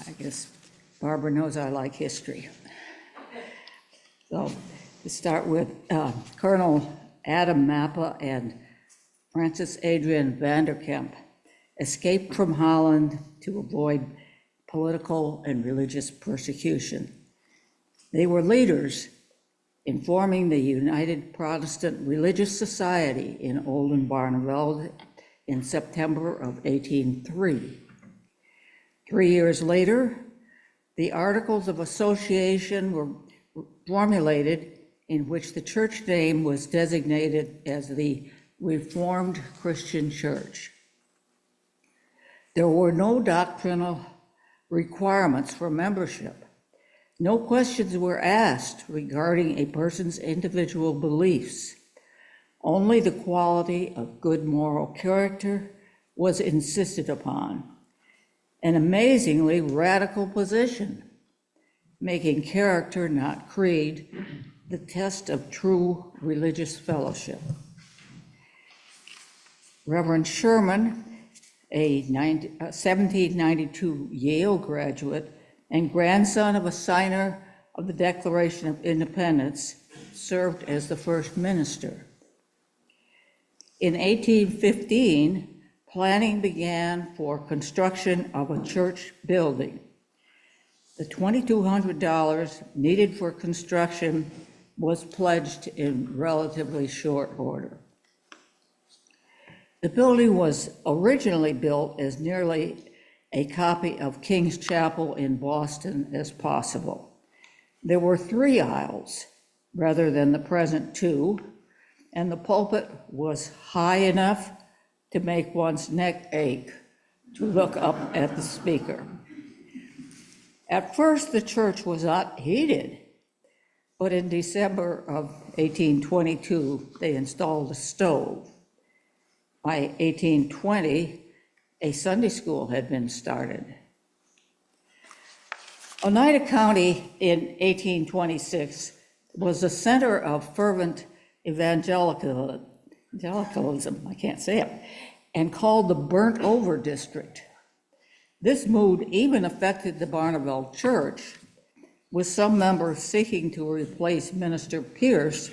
I guess Barbara knows I like history. So to start with, Colonel Adam Mappa and Francis Adrian Vanderkemp escaped from Holland to avoid political and religious persecution. They were leaders in forming the United Protestant Religious Society in Oldenbarneveld in September of 1803. 3 years later, the Articles of Association were formulated in which the church name was designated as the Reformed Christian Church. There were no doctrinal requirements for membership. No questions were asked regarding a person's individual beliefs. Only the quality of good moral character was insisted upon. An amazingly radical position, making character, not creed, the test of true religious fellowship. Reverend Sherman, a 1792 Yale graduate and grandson of a signer of the Declaration of Independence, served as the first minister. In 1815, planning began for construction of a church building. The $2,200 needed for construction was pledged in relatively short order. The building was originally built as nearly a copy of King's Chapel in Boston as possible. There were 3 aisles rather than the present 2, and the pulpit was high enough to make one's neck ache to look up at the speaker. At first, the church was not heated, but in December of 1822, they installed a stove. By 1820, a Sunday school had been started. Oneida County in 1826 was the center of fervent evangelicalism, I can't say it, and called the Burnt Over District. This mood even affected the Barneveld Church, with some members seeking to replace Minister Pierce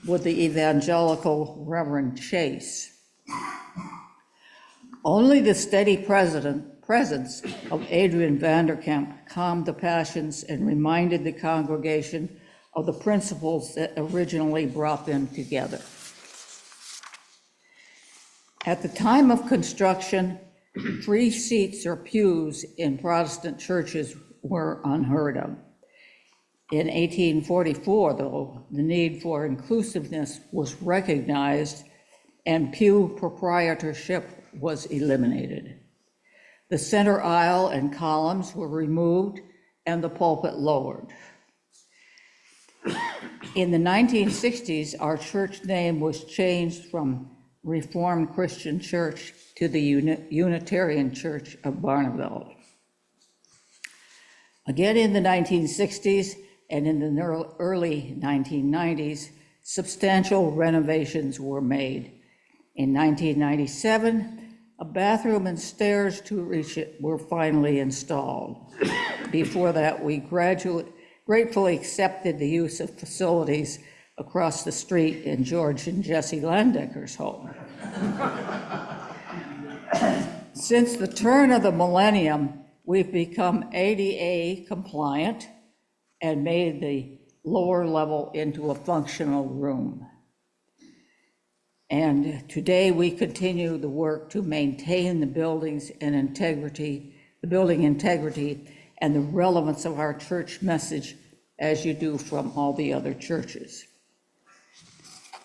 with the evangelical Reverend Chase. Only the steady presence of Adrian Vanderkemp calmed the passions and reminded the congregation of the principles that originally brought them together. At the time of construction, free seats or pews in Protestant churches were unheard of. In 1844, though, the need for inclusiveness was recognized and pew proprietorship was eliminated. The center aisle and columns were removed and the pulpit lowered. In the 1960s, our church name was changed from Reformed Christian Church to the Unitarian Church of Barneveld. Again in the 1960s and in the early 1990s, substantial renovations were made. In 1997, a bathroom and stairs to reach it were finally installed. Before that, we gratefully accepted the use of facilities across the street in George and Jessie Landecker's home. Since the turn of the millennium, we've become ADA compliant and made the lower level into a functional room. And today we continue the work to maintain the building integrity and the relevance of our church message as you do from all the other churches.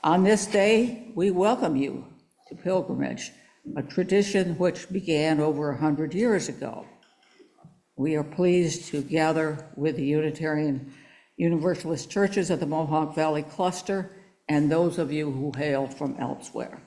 On this day, we welcome you to pilgrimage, a tradition which began over 100 years ago. We are pleased to gather with the Unitarian Universalist churches of the Mohawk Valley Cluster and those of you who hail from elsewhere.